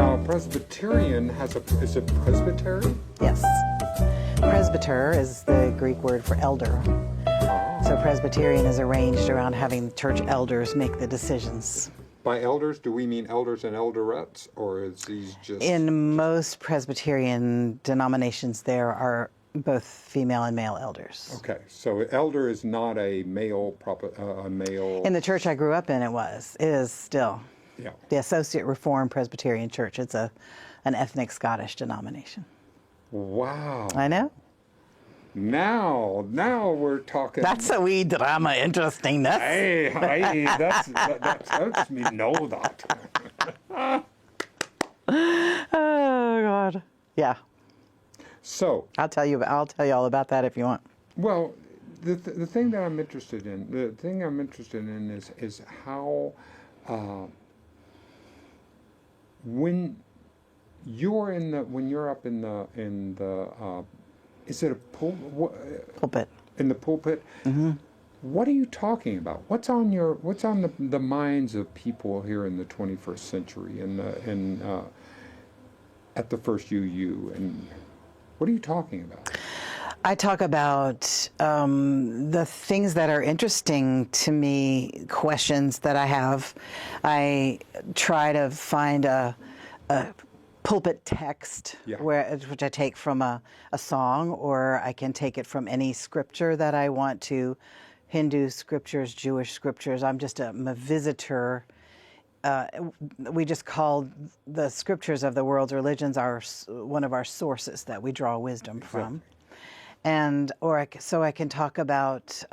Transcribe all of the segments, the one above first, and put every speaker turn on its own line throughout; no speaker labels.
Now, Presbyterian is it presbytery?
Yes. Presbyter is the Greek word for elder. So Presbyterian is arranged around having church elders make the decisions.
By elders, do we mean elders and elderettes, or is these just...
In most Presbyterian denominations, there are both female and male elders.
Okay, so elder is not a male, male...
In the church I grew up in, it is still.
Yeah.
The Associate Reformed Presbyterian Church. It's an ethnic Scottish denomination.
Wow.
I know.
Now we're talking.
That's a wee drama interestingness.
Hey, that helps me know that.
Oh God. Yeah.
So
I'll tell you all about that if you want.
Well, the thing that I'm interested in, is how when you're up in the is it a
pulpit?
In the pulpit.
Mm-hmm.
What are you talking about? What's on the minds of people here in the 21st century at the First UU, and what are you talking about?
I talk about the things that are interesting to me, questions that I have. I try to find a pulpit text, which I take from a song, or I can take it from any scripture that I want to, Hindu scriptures, Jewish scriptures. I'm a visitor. We just call the scriptures of the world's religions one of our sources that we draw wisdom from. And so I can talk about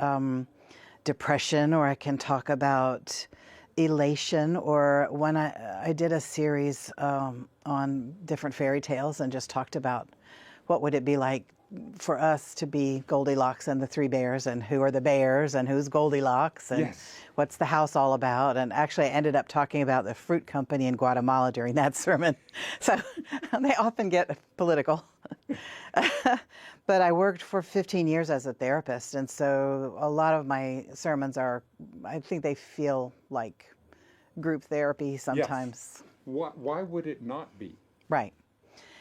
depression, or I can talk about elation, or when I did a series on different fairy tales and just talked about what would it be like for us to be Goldilocks and the three bears, and who are the bears and who's Goldilocks, and what's the house all about. And actually I ended up talking about the fruit company in Guatemala during that sermon. So they often get political. But I worked for 15 years as a therapist, and so a lot of my sermons I think they feel like group therapy sometimes.
Yes. Why would it not be?
Right.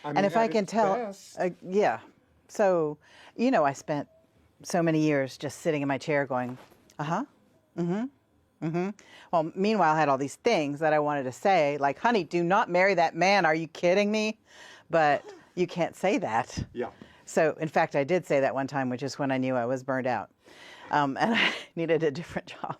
I mean,
and if I can tell, yeah. So, I spent so many years just sitting in my chair going, Well, meanwhile, I had all these things that I wanted to say, like, honey, do not marry that man. Are you kidding me? But you can't say that.
Yeah.
So, in fact, I did say that one time, which is when I knew I was burned out, and I needed a different job.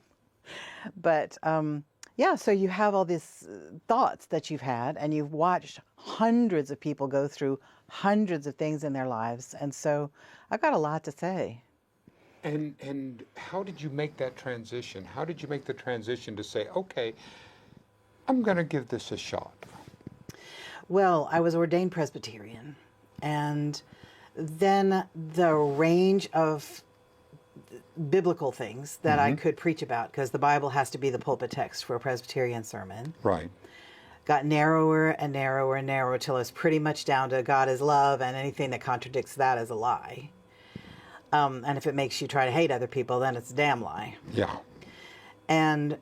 But, so you have all these thoughts that you've had, and you've watched hundreds of people go through hundreds of things in their lives, and so I've got a lot to say.
And how did you make that transition? How did you make the transition to say, okay, I'm going to give this a shot?
Well, I was ordained Presbyterian, and then the range of biblical things that I could preach about, because the Bible has to be the pulpit text for a Presbyterian sermon.
Right.
Got narrower and narrower and narrower till it's pretty much down to God is love, and anything that contradicts that is a lie. And if it makes you try to hate other people, then it's a damn lie.
Yeah.
And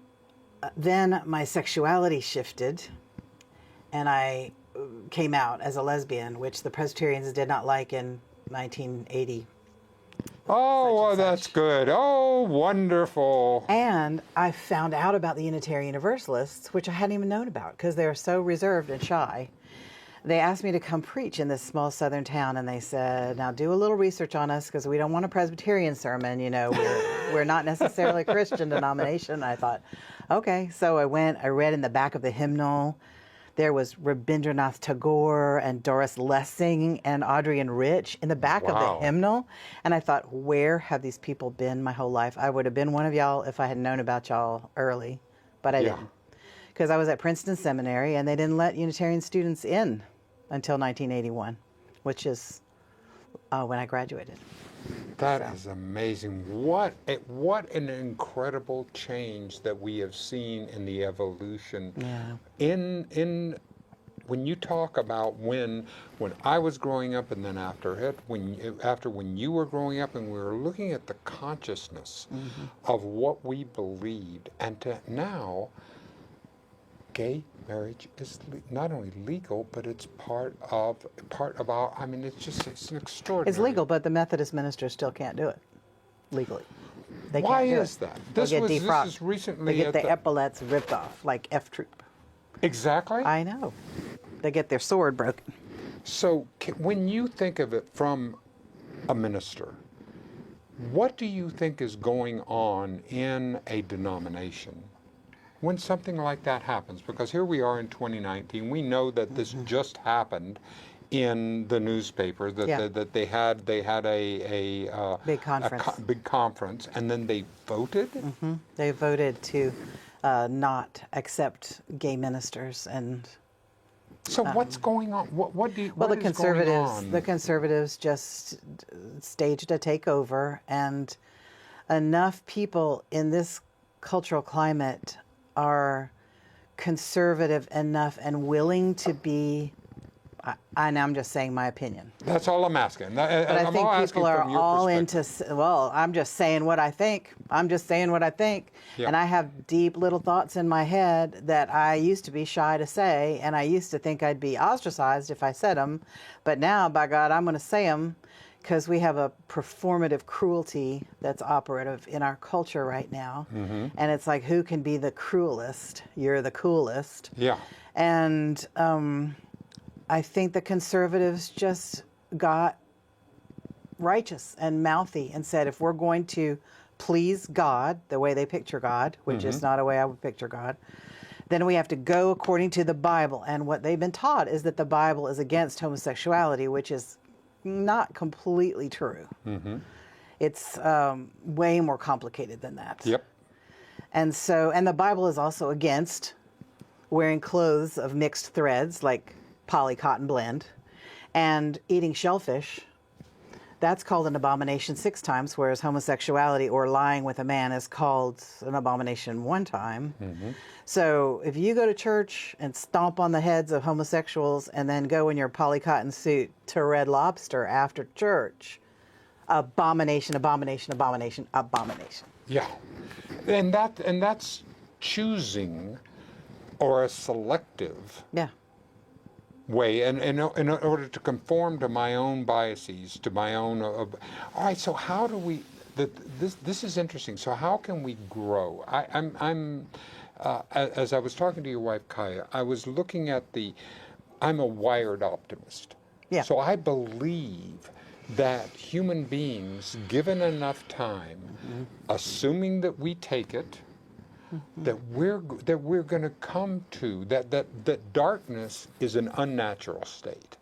then my sexuality shifted, and I came out as a lesbian, which the Presbyterians did not like in 1980.
Oh, well, that's good. Oh, wonderful.
And I found out about the Unitarian Universalists, which I hadn't even known about because they're so reserved and shy. They asked me to come preach in this small southern town, and they said, now do a little research on us because we don't want a Presbyterian sermon. We're not necessarily a Christian denomination. I thought, okay. So I went, I read in the back of the hymnal. There was Rabindranath Tagore and Doris Lessing and Adrienne Rich in the back of the hymnal. And I thought, where have these people been my whole life? I would have been one of y'all if I had known about y'all early, but I didn't. Because I was at Princeton Seminary, and they didn't let Unitarian students in until 1981, which is when I graduated.
That is amazing. What an incredible change that we have seen in the evolution.
Yeah.
In when you talk about when I was growing up, and then after when you were growing up, and we were looking at the consciousness of what we believed, and to now gay marriage is not only legal, but it's part of our. I mean, it's an extraordinary.
It's legal, but the Methodist ministers still can't do it legally. They
Why
can't do
is
it.
that?
They'll get
This
defrocked.
is recently
They get
at
the
the-
epaulets ripped off, like F Troop.
Exactly.
I know. They get their sword broken.
So when you think of it from a minister, what do you think is going on in a denomination when something like that happens? Because here we are in 2019. We know that this just happened in the newspaper that
Yeah.
that they had a
Big conference.
big conference, and then they voted.
They voted to not accept gay ministers, and
So what's going on? What do you?
well,
what
the
is going on?
conservatives just staged a takeover, and enough people in this cultural climate are conservative enough and willing to be. And I'm just saying my opinion.
That's all I'm asking.
But I think people are all into, well, I'm just saying what I think. I'm just saying what I think.
Yeah.
And I have deep little thoughts in my head that I used to be shy to say, and I used to think I'd be ostracized if I said them. But now, by God, I'm going to say them, because we have a performative cruelty that's operative in our culture right now. And it's like, who can be the cruelest? You're the coolest.
Yeah.
And I think the conservatives just got righteous and mouthy and said, if we're going to please God, the way they picture God, which is not a way I would picture God, then we have to go according to the Bible. And what they've been taught is that the Bible is against homosexuality, which is not completely true. It's way more complicated than that.
Yep.
And the Bible is also against wearing clothes of mixed threads, like poly cotton blend, and eating shellfish. That's called an abomination 6 times, whereas homosexuality or lying with a man is called an abomination 1 time. So if you go to church and stomp on the heads of homosexuals and then go in your poly cotton suit to Red Lobster after church, abomination, abomination, abomination, abomination.
Yeah. And that's choosing or a selective
Yeah.
way, and in order to conform to my own biases, to my own. All right. So how do we? This is interesting. So how can we grow? As I was talking to your wife Kaya, I was looking at I'm a wired optimist.
Yeah.
So I believe that human beings, given enough time, assuming that we take it, that we're going to come to that darkness is an unnatural state.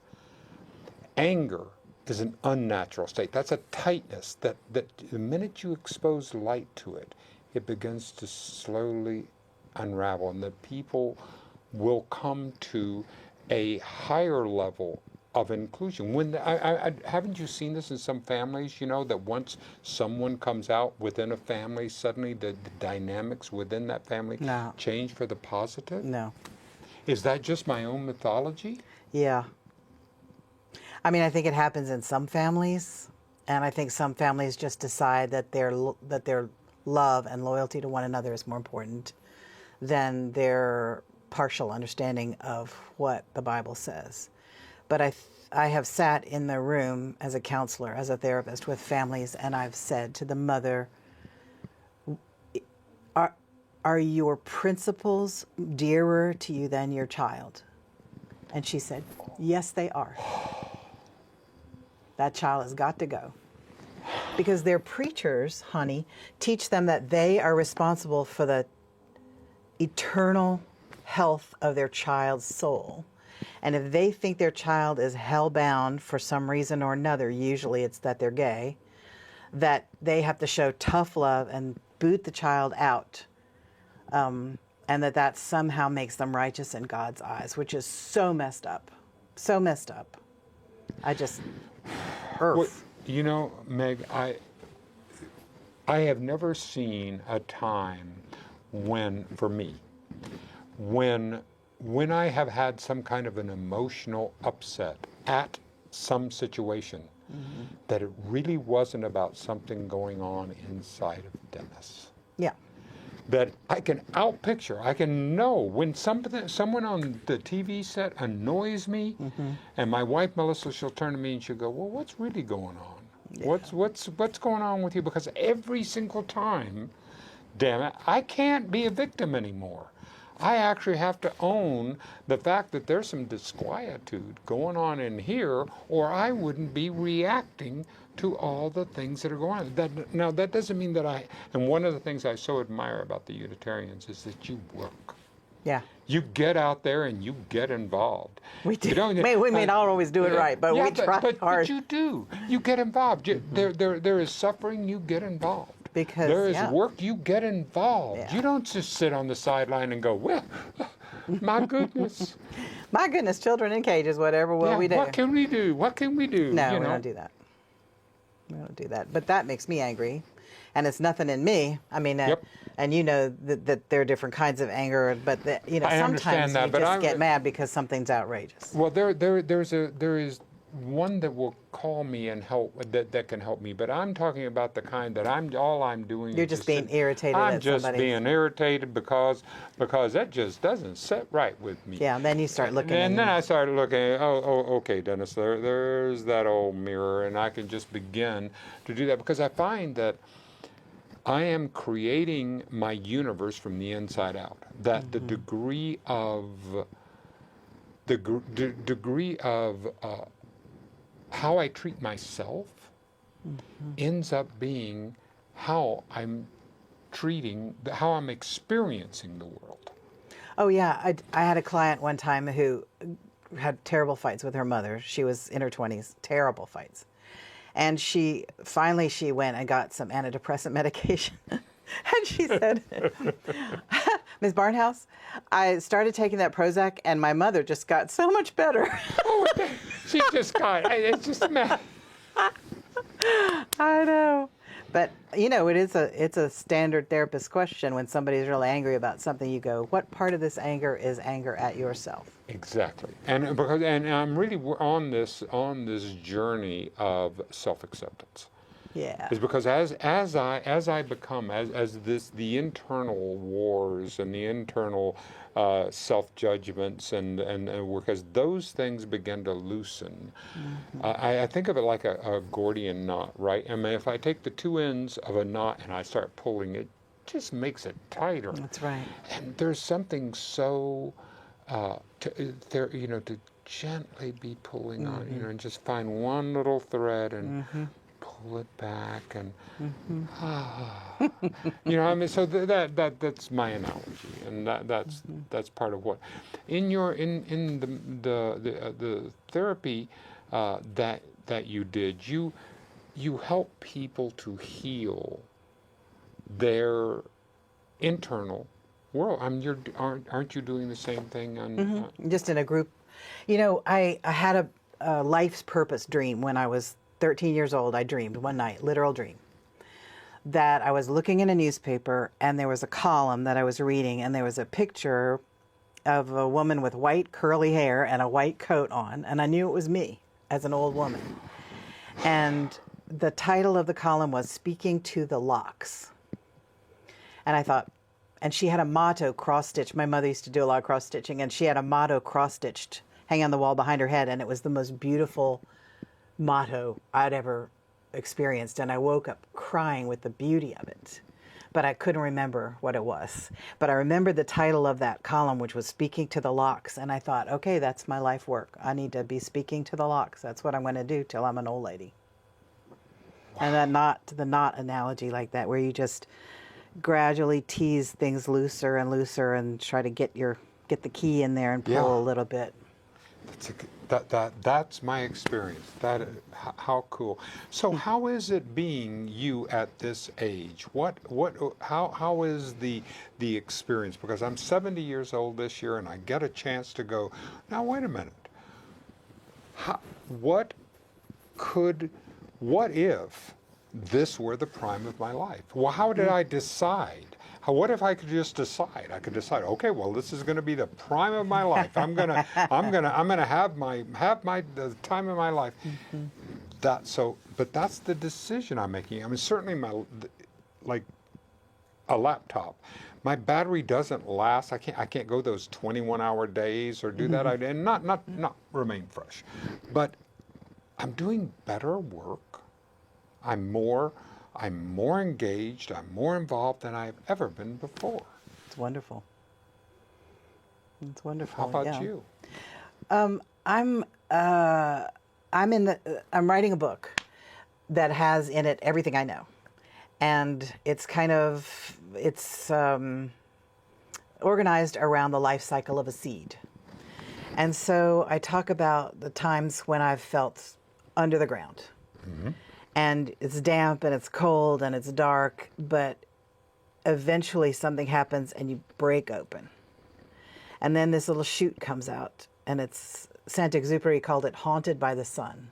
Anger is an unnatural state. That's a tightness that the minute you expose light to it, it begins to slowly unravel, and that people will come to a higher level of inclusion. When haven't you seen this in some families? You know that once someone comes out within a family, suddenly the dynamics within that family change for the positive.
No.
Is that just my own mythology?
Yeah. I mean, I think it happens in some families, and I think some families just decide that their love and loyalty to one another is more important than their partial understanding of what the Bible says. But I have sat in the room as a counselor, as a therapist with families, and I've said to the mother, are your principles dearer to you than your child? And she said, yes, they are. That child has got to go. Because their preachers, honey, teach them that they are responsible for the eternal health of their child's soul. And if they think their child is hell-bound for some reason or another, usually it's that they're gay, that they have to show tough love and boot the child out. And that somehow makes them righteous in God's eyes, which is so messed up. So messed up.
Well, you know, Meg, I have never seen a time when, for me, when I have had some kind of an emotional upset at some situation, that it really wasn't about something going on inside of Dennis.
Yeah.
that I can outpicture. I can know when someone on the TV set annoys me, and my wife Melissa, she'll turn to me and she'll go, "Well, what's really going on?
Yeah.
What's going on with you?" Because every single time, damn it, I can't be a victim anymore. I actually have to own the fact that there's some disquietude going on in here, or I wouldn't be reacting to all the things that are going on. Now, that doesn't mean that and one of the things I so admire about the Unitarians is that you work.
Yeah.
You get out there and you get involved.
We do.
You don't,
We may not always do it right, but we try hard.
But you do. You get involved. There is suffering, you get involved.
Because
there is work, you get involved.
Yeah.
You don't just sit on the sideline and go, "Well, my goodness."
My goodness, children in cages, whatever will we do?
What can we do? What can we do?
No, we don't do that. We don't do that. But that makes me angry. And it's nothing in me. I mean, and you know that there are different kinds of anger, but sometimes you just get mad because something's outrageous.
Well, there is one that will call me and help, that can help me, but I'm talking about the kind that all I'm doing.
You're just being irritated.
I'm just being irritated because that just doesn't sit right with me.
Yeah, and then you start looking.
And then I started looking. Okay, Dennis. There's that old mirror, and I can just begin to do that because I find that I am creating my universe from the inside out. That the degree of how I treat myself ends up being how I'm experiencing the world.
Oh yeah, I had a client one time who had terrible fights with her mother. She was in her 20s, terrible fights. And she went and got some antidepressant medication. And she said, "Ms. Barnhouse, I started taking that Prozac and my mother just got so much better."
Oh, she just got, it's just mad.
I know. But, it's a standard therapist question when somebody's really angry about something. You go, what part of this anger is anger at yourself?
Exactly. And I'm really on this journey of self-acceptance.
Yeah.
Is because as I become the internal wars and the internal self-judgments and work, as those things begin to loosen, I think of it like a Gordian knot, right? I mean, if I take the two ends of a knot and I start pulling it, just makes it tighter.
That's right.
And there's something so to gently be pulling on, and just find one little thread and pull it back and I mean, so that's my analogy, and that's part of what in the therapy that you did, you help people to heal their internal world. I mean, aren't you doing the same thing?
Just in a group. I had a life's purpose dream when I was 13 years old. I dreamed one night, literal dream, that I was looking in a newspaper and there was a column that I was reading and there was a picture of a woman with white curly hair and a white coat on, and I knew it was me as an old woman. And the title of the column was "Speaking to the Locks." And I thought, and she had a motto cross-stitched. My mother used to do a lot of cross-stitching, and she had a motto cross-stitched hanging on the wall behind her head, and it was the most beautiful motto I'd ever experienced. And I woke up crying with the beauty of it, but I couldn't remember what it was. But I remembered the title of that column, which was "Speaking to the Locks." And I thought, okay, that's my life work. I need to be speaking to the locks. That's what I'm going to do till I'm an old lady. Wow. And the knot analogy like that, where you just gradually tease things looser and looser and try to get the key in there and pull a little bit.
That's my experience. How cool. So how is it being you at this age? How is the experience? Because I'm 70 years old this year, and I get a chance to go, now wait a minute. What if this were the prime of my life? Well, how did I decide? What if I could just decide? I could decide, okay, well, this is going to be the prime of my life. I'm gonna have the time of my life. But that's the decision I'm making. I mean, certainly a laptop. My battery doesn't last. I can't go those 21-hour days or do that and not remain fresh. But I'm doing better work. I'm more engaged. I'm more involved than I've ever been before.
It's wonderful. It's wonderful.
How about you?
I'm writing a book that has in it everything I know, and it's organized around the life cycle of a seed. And so I talk about the times when I've felt under the ground, and it's damp and it's cold and it's dark, but eventually something happens and you break open, and then this little shoot comes out, and it's Saint-Exupéry called it haunted by the sun.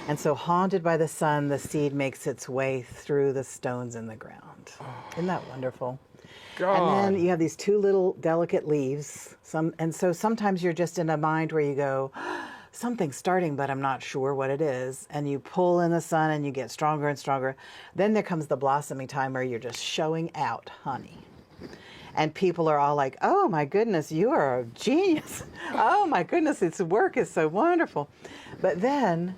And so haunted by the sun, the seed makes its way through the stones in the ground. Isn't that wonderful?
God.
And then you have these two little delicate leaves. And so sometimes you're just in a mind where you go, something's starting, but I'm not sure what it is. And you pull in the sun and you get stronger and stronger. Then there comes the blossoming time where you're just showing out honey. And people are all like, oh my goodness, you are a genius. Oh my goodness, its work is so wonderful. But then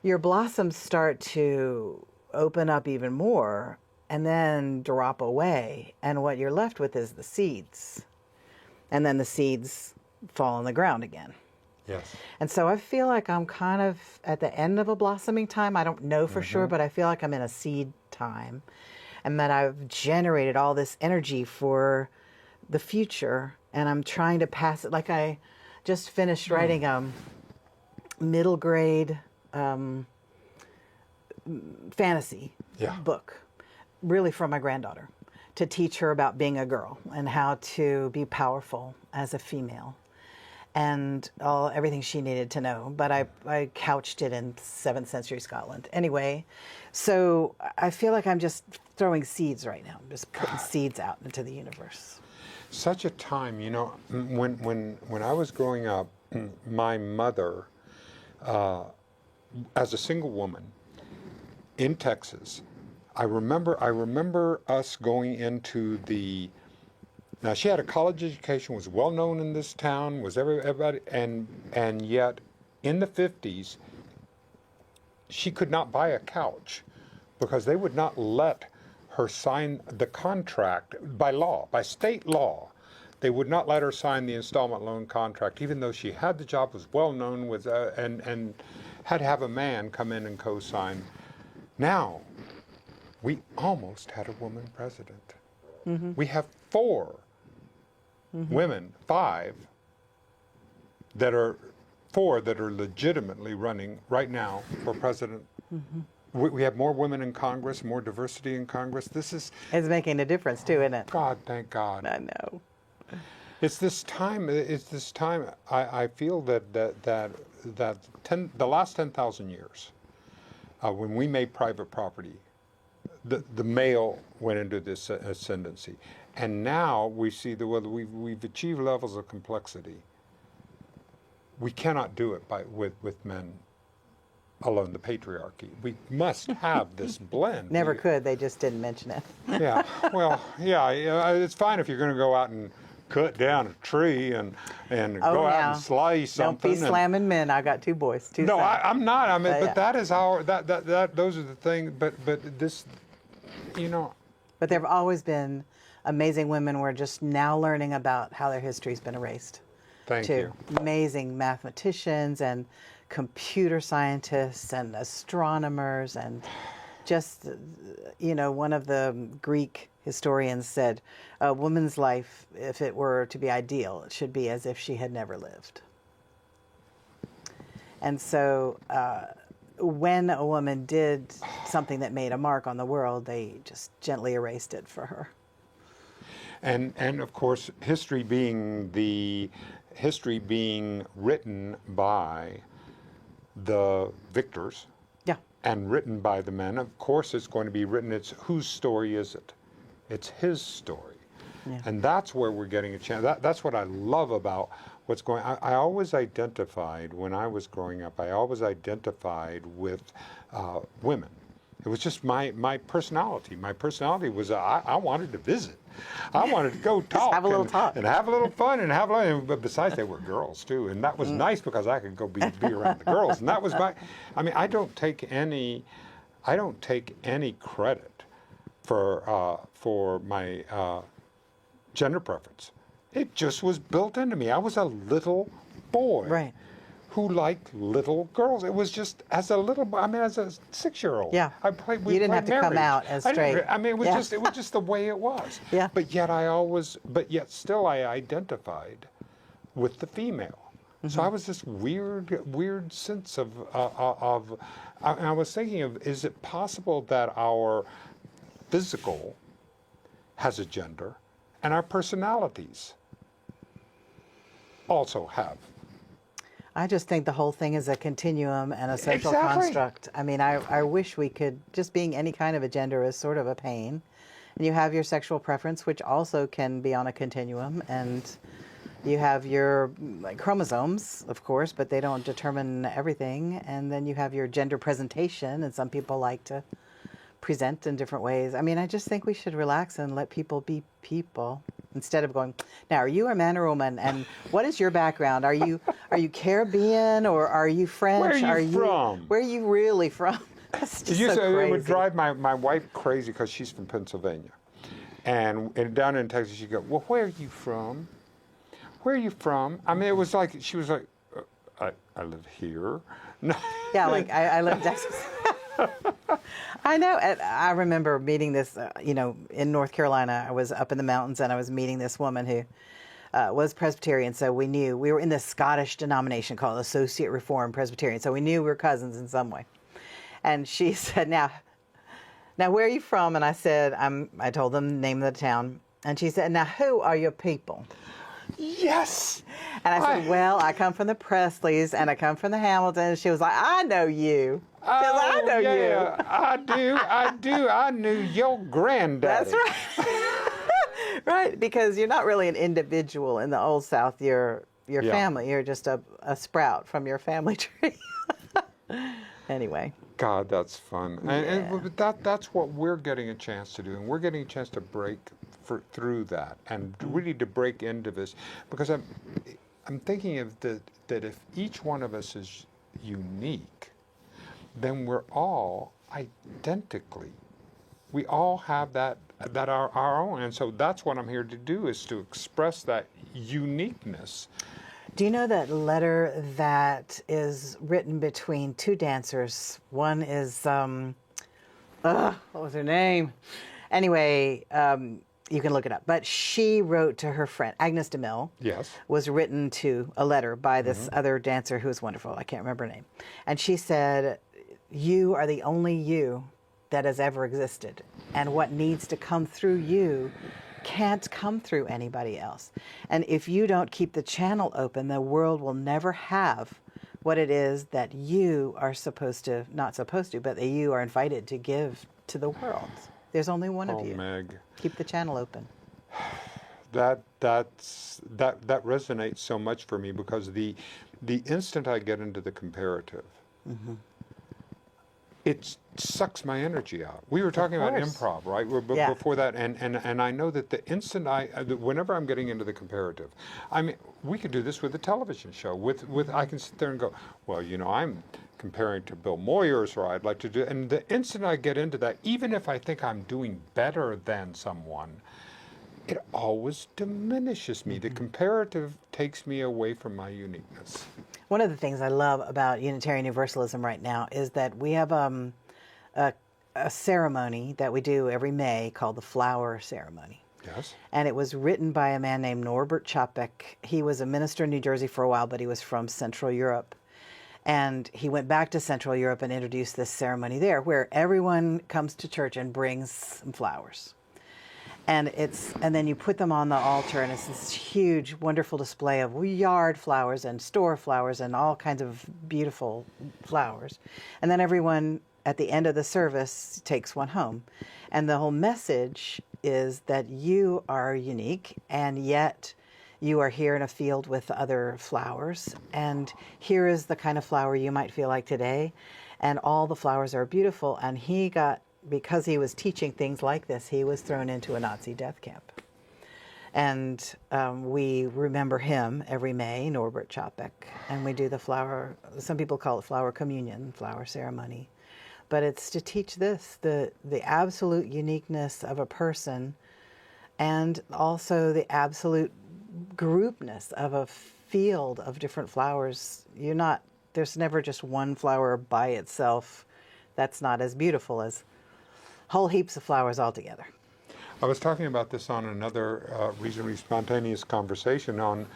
your blossoms start to open up even more and then drop away. And what you're left with is the seeds. And then the seeds fall on the ground again.
Yes.
And so I feel like I'm kind of at the end of a blossoming time. I don't know for sure, but I feel like I'm in a seed time. And that I've generated all this energy for the future, and I'm trying to pass it. Like I just finished writing a middle grade fantasy book, really for my granddaughter, to teach her about being a girl and how to be powerful as a female, and everything she needed to know. But I couched it in 7th century Scotland. Anyway, so I feel like I'm just throwing seeds right now. I'm just putting seeds out into the universe.
Such a time, you know, when I was growing up, my mother, as a single woman in Texas, I remember us going into now she had a college education, was well known in this town, was everybody, and yet in the 50s, she could not buy a couch because they would not let her sign the contract by law, by state law. They would not let her sign the installment loan contract, even though she had the job, was well known, and had to have a man come in and co-sign. Now, we almost had a woman president. We have 4 women, 5 that are legitimately running right now for president. We have more women in Congress, more diversity in Congress. It's
making a difference too, isn't it?
God, thank God.
I know.
It's this time. I feel that the last 10,000 years, when we made private property, the male went into this ascendancy, and now we see we've achieved levels of complexity. We cannot do it with men alone, the patriarchy. We must have this blend.
Never could. They just didn't mention it.
Yeah. Well, yeah. It's fine if you're going to go out and cut down a tree and go out and slice something.
Don't be slamming men. I got 2 boys.
No, I'm not. I mean, but that is our those are the things. But this, you know.
But there have always been amazing women. We're just now learning about how their history's been erased.
Thank you.
Amazing mathematicians and computer scientists and astronomers, and just, one of the Greek historians said, a woman's life, if it were to be ideal, it should be as if she had never lived. And so when a woman did something that made a mark on the world, they just gently erased it for her.
And of course, history being written by the victors, and written by the men, of course it's going to be written, it's whose story is it? It's his story. Yeah. And that's where we're getting a chance. That's what I love about what's going on. I always identified, when I was growing up, with women It was just my personality. My personality was I wanted to visit. I wanted to go talk.
have a little talk.
And have a little fun and have a little, but besides they were girls too. And that was nice because I could go be around the girls. And that was I mean, I don't take any credit for my gender preference. It just was built into me. I was a little boy.
Right.
Who liked little girls. It was just as a little boy. I mean, as a 6-year-old.
Yeah.
We
you didn't
played
have to come
marriage.
out as straight.
I mean, it was just the way it was.
Yeah.
But yet still I identified with the female. So I was this weird sense of I was thinking of, is it possible that our physical has a gender and our personalities also have?
I just think the whole thing is a continuum and a social
Exactly.
construct. I mean, I wish we could, just being any kind of a gender is sort of a pain. And you have your sexual preference, which also can be on a continuum. And you have your chromosomes, of course, but they don't determine everything. And then you have your gender presentation, and some people like to present in different ways. I mean, I just think we should relax and let people be people instead of going, now, are you a man or a woman? And what is your background? Are you Caribbean or are you French?
Where are you from?
Where are you really from? That's just so crazy.
It would drive my wife crazy because she's from Pennsylvania. And down in Texas, she'd go, well, where are you from? Where are you from? I mean, it was like, she was like, I live here.
Yeah, like I live in Texas. I know. I remember meeting this, in North Carolina. I was up in the mountains and I was meeting this woman who was Presbyterian. So we knew we were in this Scottish denomination called Associate Reformed Presbyterian. So we knew we were cousins in some way. And she said, now where are you from? And I said, I told them the name of the town. And she said, now who are your people?
Yes.
And I said, well, I come from the Presleys and I come from the Hamiltons. She was like, I know you. She was like, I know you.
I do. I knew your granddaddy.
That's right. Right, because you're not really an individual in the Old South. You're family. You're just a sprout from your family tree. Anyway.
God, that's fun.
Yeah.
And that's what we're getting a chance to do. And we're getting a chance to break through that and really to break into this. Because I'm thinking of that if each one of us is unique, then we're all identically. We all have that our own. And so that's what I'm here to do, is to express that uniqueness.
Do you know that letter that is written between two dancers? One is, what was her name? Anyway, you can look it up. But she wrote to her friend, Agnes DeMille.
Yes.
Was written to a letter by this other dancer who was wonderful. I can't remember her name. And she said, you are the only you that has ever existed. And what needs to come through you can't come through anybody else. And if you don't keep the channel open, the world will never have what it is that you are not supposed to, but that you are invited to give to the world. There's only one of you.
Meg.
Keep the channel open.
That resonates so much for me, because the instant I get into the comparative, it sucks my energy out. We were talking about improv, right?
Yeah.
Before that, and I know that the instant whenever I'm getting into the comparative, I mean, we could do this with a television show. With I can sit there and go, well, I'm comparing to Bill Moyers, or I'd like to do, and the instant I get into that, even if I think I'm doing better than someone, it always diminishes me. The comparative takes me away from my uniqueness.
One of the things I love about Unitarian Universalism right now is that we have a ceremony that we do every May called the Flower Ceremony.
Yes.
And it was written by a man named Norbert Chapek. He was a minister in New Jersey for a while, but he was from Central Europe. And he went back to Central Europe and introduced this ceremony there, where everyone comes to church and brings some flowers. And then you put them on the altar, and it's this huge, wonderful display of yard flowers and store flowers and all kinds of beautiful flowers. And then everyone at the end of the service takes one home. And the whole message is that you are unique, and yet you are here in a field with other flowers. And here is the kind of flower you might feel like today. and all the flowers are beautiful. And he got, because he was teaching things like this, he was thrown into a Nazi death camp. And we remember him every May, Norbert Chapek, and we do the flower, some people call it flower communion, flower ceremony. But it's to teach this, the absolute uniqueness of a person, and also the absolute groupness of a field of different flowers. There's never just one flower by itself that's not as beautiful as whole heaps of flowers all together.
I was talking about this on another reasonably spontaneous conversation on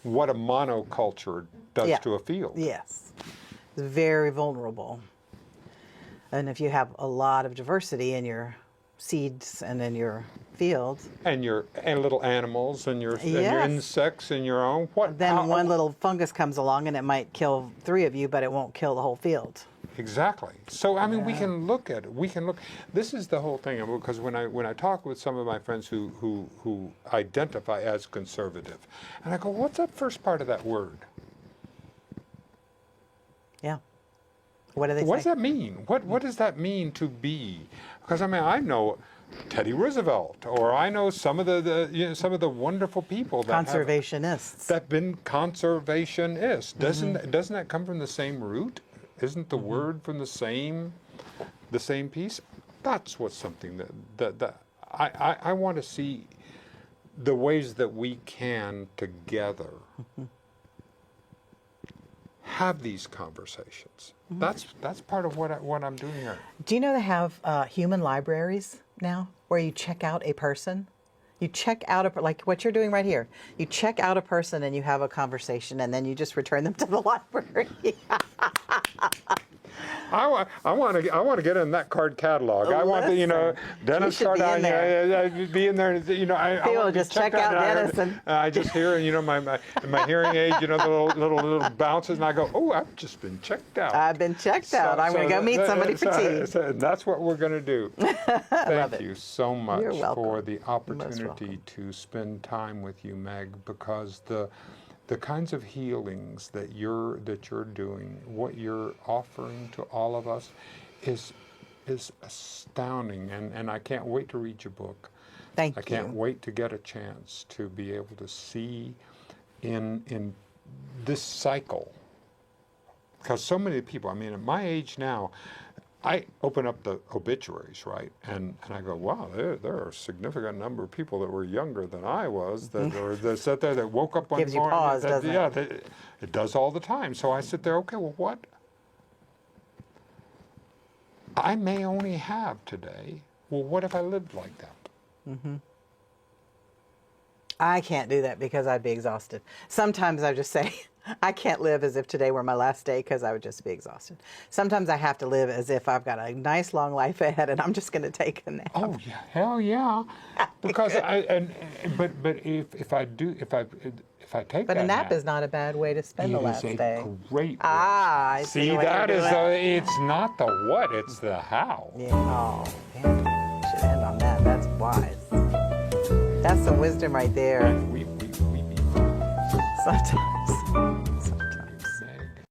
what a monoculture does to a field.
Yes. It's very vulnerable. And if you have a lot of diversity in your seeds and in your field.
And little animals and your insects and your own.
Then one little fungus comes along and it might kill 3 of you, but it won't kill the whole field.
Exactly. So I mean, we can look at it. This is the whole thing. Because when I talk with some of my friends who identify as conservative, and I go, "What's that first part of that word?"
Yeah. What do they say?
What does that mean? What does that mean to be? Because I mean, I know Teddy Roosevelt, or I know some of the wonderful people that
conservationists
that have been conservationists. Doesn't that come from the same root? Isn't the word from the same piece? That's what's something that I want to see, the ways that we can together have these conversations. That's part of what I'm doing here.
Do you know they have human libraries now where you check out a person? You check out like what you're doing right here. You check out a person and you have a conversation, and then you just return them to the library.
I want to get in that card catalog. I want to, Dennis Tardan, be in there. I
People
want to
just check out Dennis, and
I just hear, my hearing aid, the little bounces, and I go, oh, I've just been checked out.
I've been checked out. I'm going to go meet somebody for tea.
So that's what we're going to do. Thank you so much for the opportunity to spend time with you, Meg, because the kinds of healings that you're doing, what you're offering to all of us, is astounding, and I can't wait to read your book.
Thank you.
I can't wait to get a chance to be able to see in this cycle, because so many people. I mean, at my age now, I open up the obituaries, right, and I go, wow, there are a significant number of people that were younger than I was that sat there, that woke up one morning.
Gives you pause, doesn't
it? It does all the time. So I sit there, okay, well, what I may only have today. Well, what if I lived like that?
I can't do that because I'd be exhausted. Sometimes I just say, I can't live as if today were my last day, because I would just be exhausted. Sometimes I have to live as if I've got a nice long life ahead and I'm just going to take a nap.
Oh yeah, hell yeah! Because but if I take
but
that
a nap is not a bad way to spend the last day.
It is a great way.
I see what
that
you're
is
doing.
it's not the what, it's the how.
Yeah. Oh, man. Should end on that. That's wise. That's some wisdom right there.
We
Sometimes.